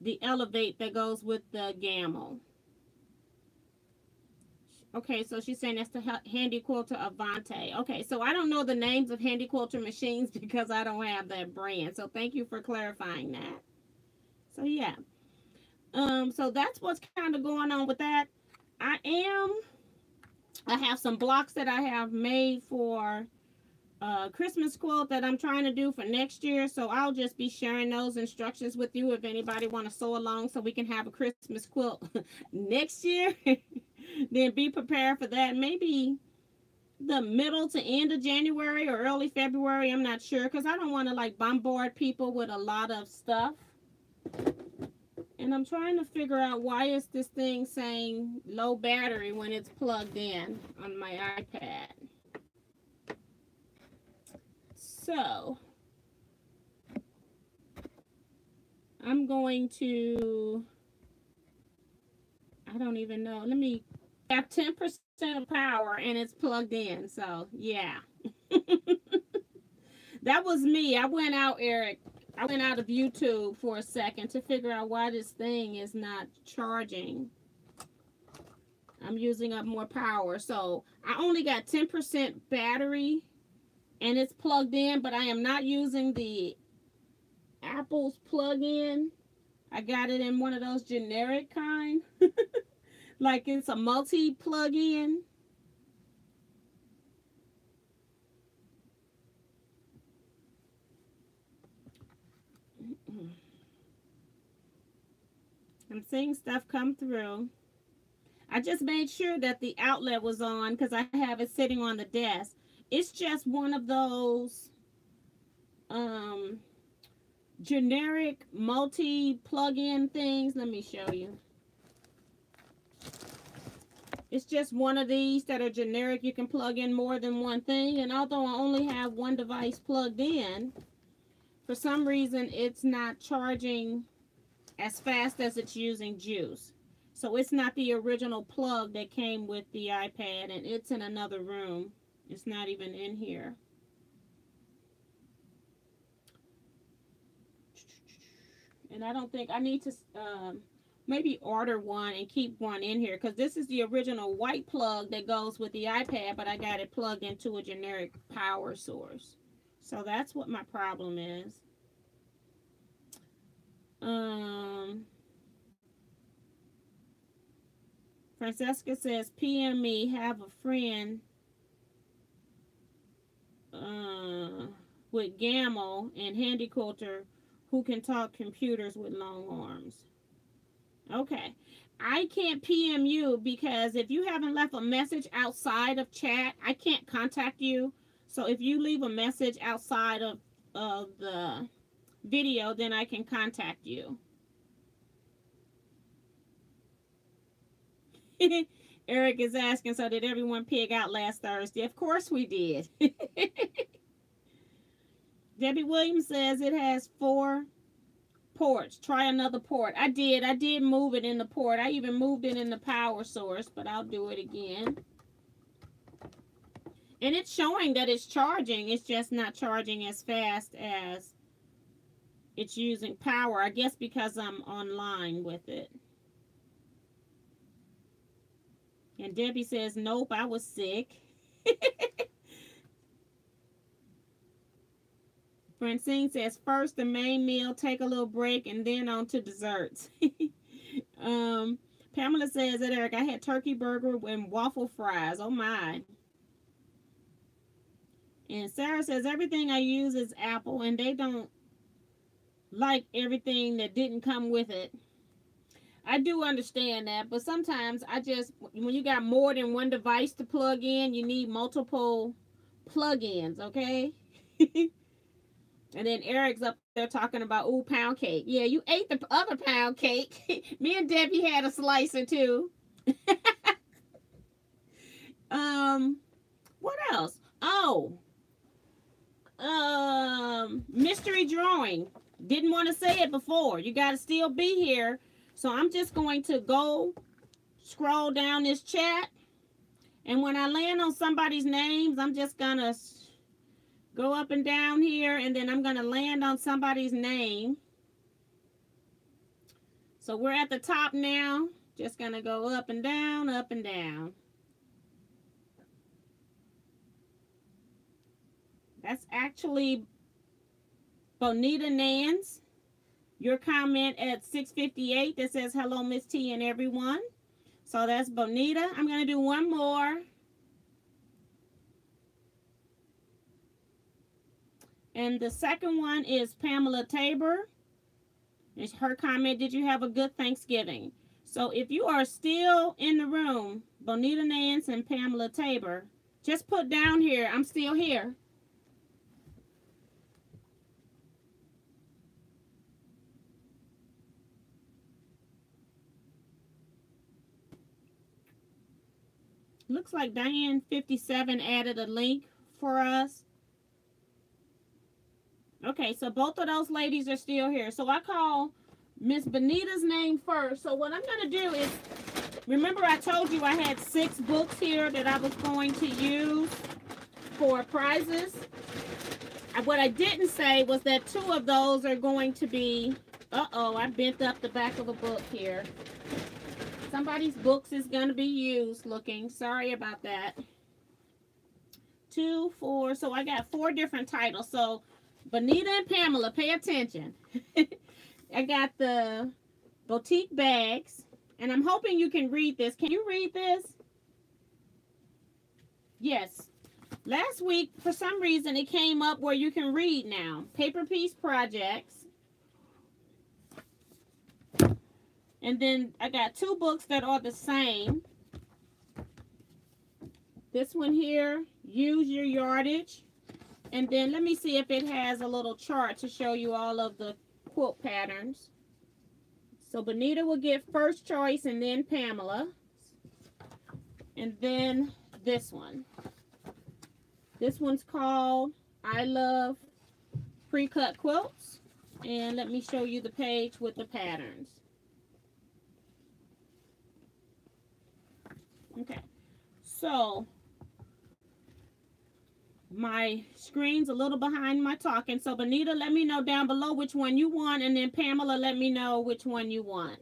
the Elevate that goes with the Gamma. Okay, so she's saying that's the Handy Quilter Avante. Okay, so I don't know the names of Handy Quilter machines because I don't have that brand. So thank you for clarifying that. So yeah. So that's what's kind of going on with that. I have some blocks that I have made for Christmas quilt that I'm trying to do for next year. So I'll just be sharing those instructions with you if anybody want to sew along so we can have a Christmas quilt next year. Then be prepared for that. Maybe the middle to end of January or early February. I'm not sure, because I don't want to like bombard people with a lot of stuff. And I'm trying to figure out why is this thing saying low battery when it's plugged in on my iPad. So I'm going to, I don't even know. Let me have 10% of power and it's plugged in. So yeah. That was me. I went out, Eric. I went out of YouTube for a second to figure out why this thing is not charging. I'm using up more power. So I only got 10% battery and it's plugged in, but I am not using the Apple's plug-in. I got it in one of those generic kind. Like it's a multi-plug-in. I'm seeing stuff come through. I just made sure that the outlet was on because I have it sitting on the desk. It's just one of those generic multi plug-in things. Let me show you. It's just one of these that are generic. You can plug in more than one thing. And although I only have one device plugged in, for some reason it's not charging as fast as it's using juice. So it's not the original plug that came with the iPad, and it's in another room. It's not even in here. And I don't think I need to maybe order one and keep one in here, because this is the original white plug that goes with the iPad, but I got it plugged into a generic power source. So that's what my problem is. Francesca says, PM me, have a friend with Gamel and Handy Quilter who can talk computers with long arms. Okay. I can't PM you because if you haven't left a message outside of chat, I can't contact you. So if you leave a message outside of the video, then I can contact you. Eric is asking, so did everyone pig out last Thursday? Of course we did. Debbie Williams says it has 4 ports. Try another port. I did move it in the port. I even moved it in the power source, but I'll do it again. And it's showing that it's charging. It's just not charging as fast as it's using power. I guess because I'm online with it. And Debbie says, nope, I was sick. Francine says, first the main meal, take a little break, and then on to desserts. Pamela says that, Eric, I had turkey burger and waffle fries. Oh, my. And Sarah says, everything I use is Apple, and they don't like everything that didn't come with it. I do understand that, but sometimes when you got more than one device to plug in, you need multiple plug-ins, okay? And then Eric's up there talking about, ooh, pound cake. Yeah, you ate the other pound cake. Me and Debbie had a slice or two. What else? Oh, mystery drawing. Didn't want to say it before. You got to still be here. So I'm just going to go scroll down this chat. And when I land on somebody's names, I'm just going to go up and down here. And then I'm going to land on somebody's name. So we're at the top now. Just going to go up and down, up and down. That's actually Bonita Nance. Your comment at 6:58 that says, hello, Miss T and everyone. So that's Bonita. I'm going to do one more. And the second one is Pamela Tabor. It's her comment, did you have a good Thanksgiving? So if you are still in the room, Bonita Nance and Pamela Tabor, just put down here, I'm still here. Looks like Diane 57 added a link for us. Okay, so both of those ladies are still here. So I call Miss Bonita's name first. So what I'm going to do is, remember I told you I had 6 books here that I was going to use for prizes. What I didn't say was that 2 of those are going to be, I bent up the back of a book here. Somebody's books is going to be used looking. Sorry about that. 2, 4. So I got 4 different titles. So Bonita and Pamela, pay attention. I got the boutique bags. And I'm hoping you can read this. Can you read this? Yes. Last week, for some reason, it came up where you can read now. Paper Piece Projects. And then I got 2 books that are the same. This one here, Use Your Yardage. And then let me see if it has a little chart to show you all of the quilt patterns. So Bonita will get first choice and then Pamela. And then this one. This one's called I Love Pre-Cut Quilts. And let me show you the page with the patterns. Okay. So my screen's a little behind my talking. So Benita, let me know down below which one you want, and then Pamela, let me know which one you want.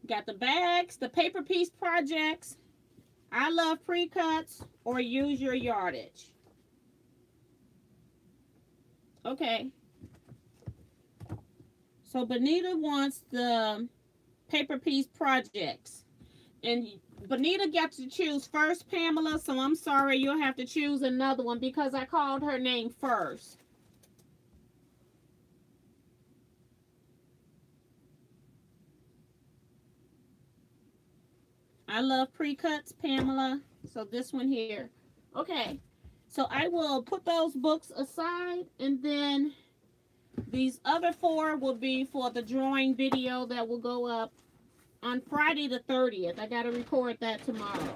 Got the bags, the paper piece projects. I love pre-cuts or use your yardage. Okay. So Benita wants the paper piece projects. And Benita got to choose first, Pamela, so I'm sorry, you'll have to choose another one because I called her name first. I love pre-cuts, Pamela. So this one here. Okay. So I will put those books aside, and then these other 4 will be for the drawing video that will go up on Friday the 30th. I got to record that tomorrow.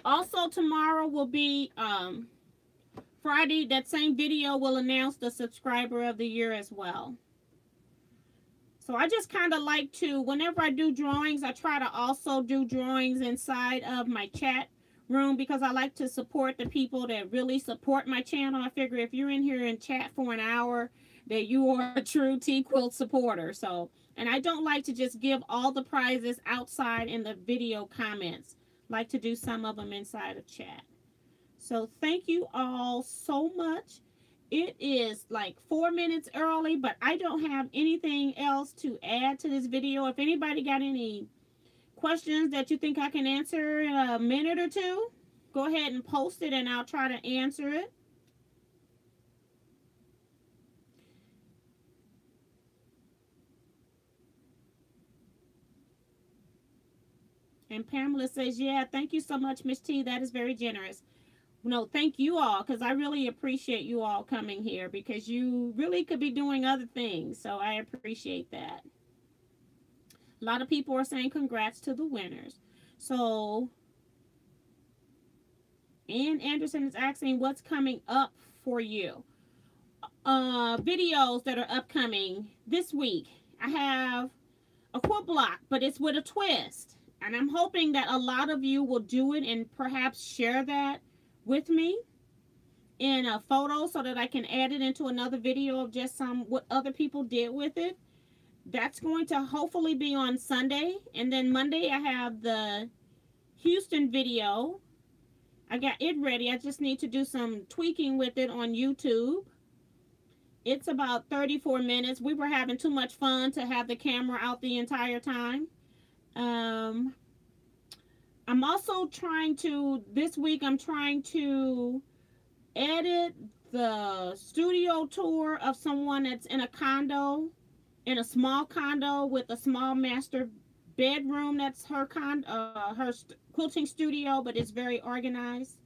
Also tomorrow will be Friday. That same video will announce the subscriber of the year as well. So I just kind of like to, whenever I do drawings, I try to also do drawings inside of my chat room because I like to support the people that really support my channel. I figure if you're in here and chat for an hour, that you are a true Teaquilt supporter. So, and I don't like to just give all the prizes outside in the video comments. I like to do some of them inside of chat. So thank you all so much. It is like 4 minutes early, but I don't have anything else to add to this video. If anybody got any questions that you think I can answer in a minute or two, go ahead and post it and I'll try to answer it. And Pamela says, yeah, thank you so much, Miss T. That is very generous. No, thank you all, because I really appreciate you all coming here because you really could be doing other things. So I appreciate that. A lot of people are saying congrats to the winners. So Ann Anderson is asking what's coming up for you. Videos that are upcoming this week. I have a quilt block, but it's with a twist. And I'm hoping that a lot of you will do it and perhaps share that with me in a photo so that I can add it into another video of just what other people did with it. That's going to hopefully be on Sunday. And then Monday I have the Houston video. I got it ready. I just need to do some tweaking with it on YouTube. It's about 34 minutes. We were having too much fun to have the camera out the entire time. I'm also trying to, this week I'm trying to edit the studio tour of someone that's in a condo, in a small condo with a small master bedroom. That's her quilting studio, but it's very organized.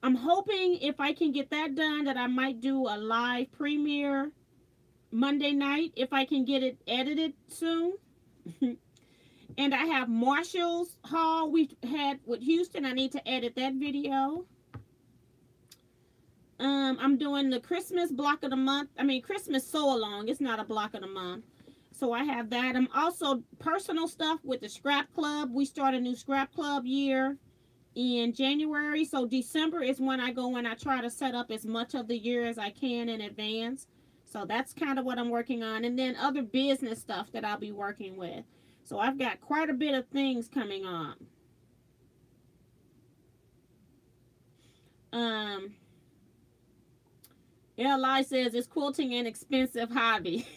I'm hoping if I can get that done that I might do a live premiere Monday night if I can get it edited soon. And I have Marshall's haul we had with Houston. I need to edit that video. I'm doing the Christmas block of the month. I mean, Christmas sew-along. It's not a block of the month. So I have that. I'm also personal stuff with the Scrap Club. We start a new Scrap Club year in January. So December is when I go and I try to set up as much of the year as I can in advance. So that's kind of what I'm working on. And then other business stuff that I'll be working with. So I've got quite a bit of things coming on. Li says, is quilting an expensive hobby?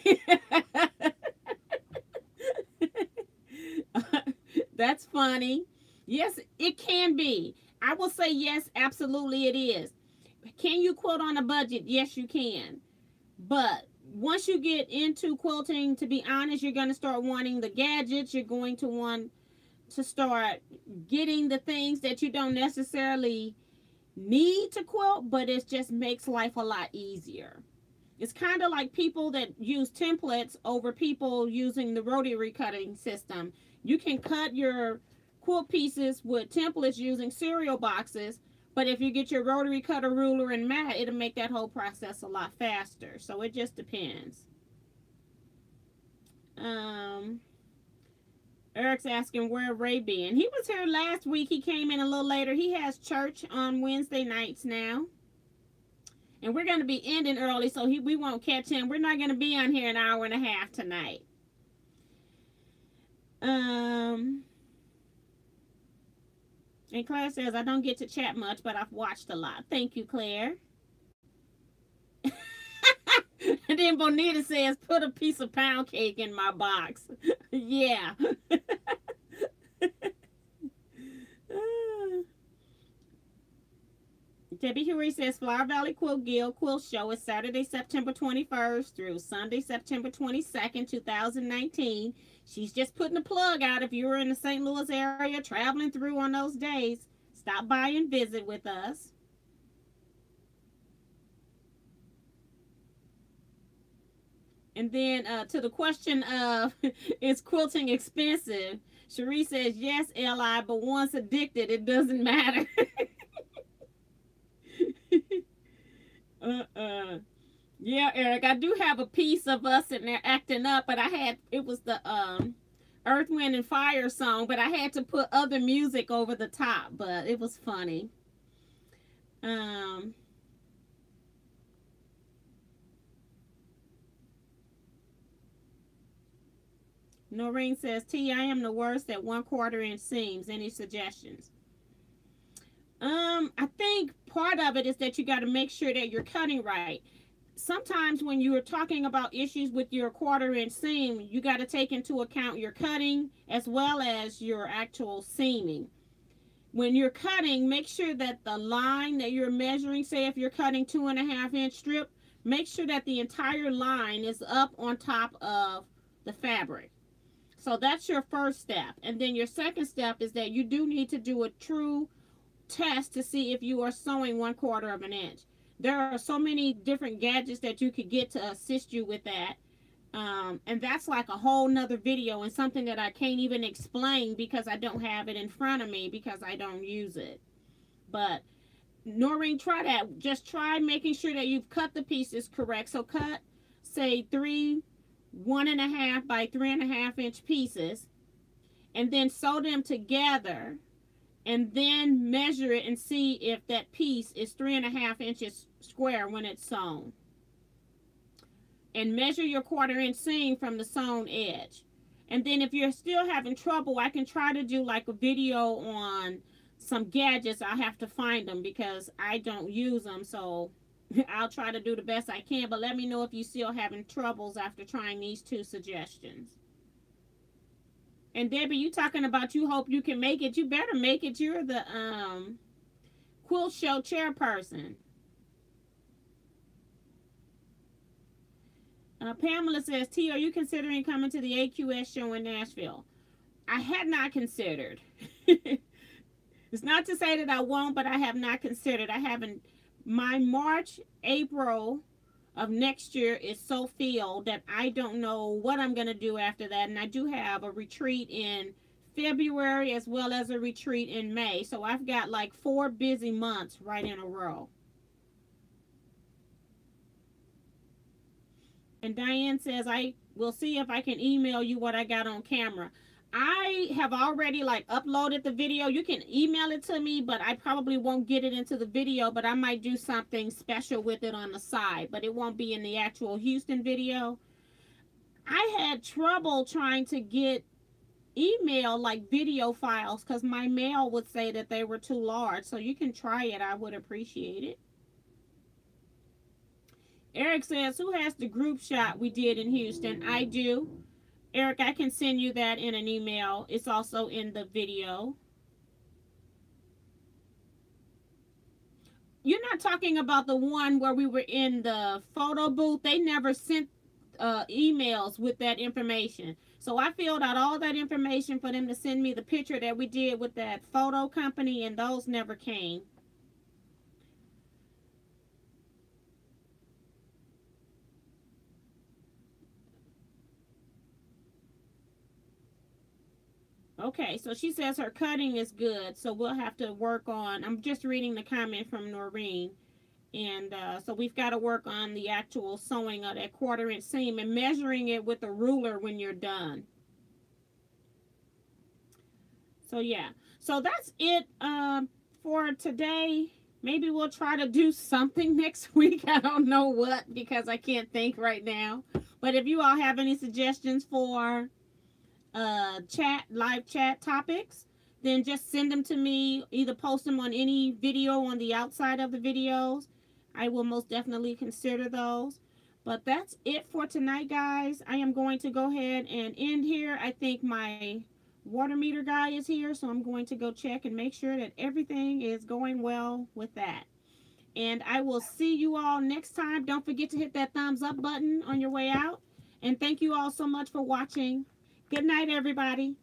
That's funny. Yes, it can be. I will say yes, absolutely it is. Can you quilt on a budget? Yes, you can. But once you get into quilting, to be honest, you're going to start wanting the gadgets. You're going to want to start getting the things that you don't necessarily need to quilt, but it just makes life a lot easier. It's kind of like people that use templates over people using the rotary cutting system. You can cut your quilt pieces with templates using cereal boxes, but if you get your rotary cutter, ruler, and mat, it'll make that whole process a lot faster. So it just depends. Eric's asking where Ray been. He was here last week. He came in a little later. He has church on Wednesday nights now. And we're going to be ending early, so we won't catch him. We're not going to be on here an hour and a half tonight. And Claire says, I don't get to chat much, but I've watched a lot. Thank you, Claire. And then Bonita says, put a piece of pound cake in my box. Yeah. Debbie Huey says, Flower Valley Quilt Guild Quilt Show is Saturday, September 21st through Sunday, September 22nd, 2019. She's just putting a plug out. If you were in the St. Louis area traveling through on those days, stop by and visit with us. And then to the question of, is quilting expensive? Cherie says, yes, Li, but once addicted, it doesn't matter. Yeah, Eric, I do have a piece of us in there acting up, but it was the Earth, Wind, and Fire song, but I had to put other music over the top, but it was funny. Noreen says, T, I am the worst at 1/4 inch seams. Any suggestions? I think part of it is that you got to make sure that you're cutting right. Sometimes when you're talking about issues with your 1/4 inch seam, you got to take into account your cutting as well as your actual seaming. When you're cutting, make sure that the line that you're measuring, say if you're cutting 2.5 inch strip, make sure that the entire line is up on top of the fabric. So that's your first step. And then your second step is that you do need to do a true test to see if you are sewing 1/4 inch. There are so many different gadgets that you could get to assist you with that. And that's like a whole nother video and something that I can't even explain because I don't have it in front of me because I don't use it. But Noreen, try that. Just try making sure that you've cut the pieces correct. So cut, say 3 1.5 by 3.5 inch pieces and then sew them together and then measure it and see if that piece is 3.5 inches square when it's sewn. And measure your 1/4 inch seam from the sewn edge. And then if you're still having trouble, I can try to do like a video on some gadgets. I'll have to find them because I don't use them, so I'll try to do the best I can, but let me know if you're still having troubles after trying these 2 suggestions. And Debbie, you talking about you hope you can make it. You better make it. You're the quilt show chairperson. Pamela says, T, are you considering coming to the AQS show in Nashville? I had not considered. It's not to say that I won't, but I have not considered. I haven't. My March, April of next year is so filled that I don't know what I'm going to do after that. And I do have a retreat in February as well as a retreat in May. So I've got like 4 busy months right in a row. And Diane says, I will see if I can email you what I got on camera. I have already like uploaded the video. You can email it to me, but I probably won't get it into the video, but I might do something special with it on the side, but it won't be in the actual Houston video. I had trouble trying to get email like video files because my mail would say that they were too large. So you can try it. I would appreciate it. Eric says, who has the group shot we did in Houston? I do. Eric, I can send you that in an email. It's also in the video. You're not talking about the one where we were in the photo booth. They never sent emails with that information. So I filled out all that information for them to send me the picture that we did with that photo company, and those never came. Okay, so she says her cutting is good, so we'll have to work on, I'm just reading the comment from Noreen. And so we've got to work on the actual sewing of that 1/4 inch seam and measuring it with a ruler when you're done. So yeah, so that's it for today. Maybe we'll try to do something next week. I don't know what, because I can't think right now. But if you all have any suggestions for live chat topics, then just send them to me. Either post them on any video on the outside of the videos. I will most definitely consider those. But that's it for tonight, guys. I am going to go ahead and end here. I think my water meter guy is here, so I'm going to go check and make sure that everything is going well with that. And I will see you all next time. Don't forget to hit that thumbs up button on your way out. And thank you all so much for watching. Good night, everybody.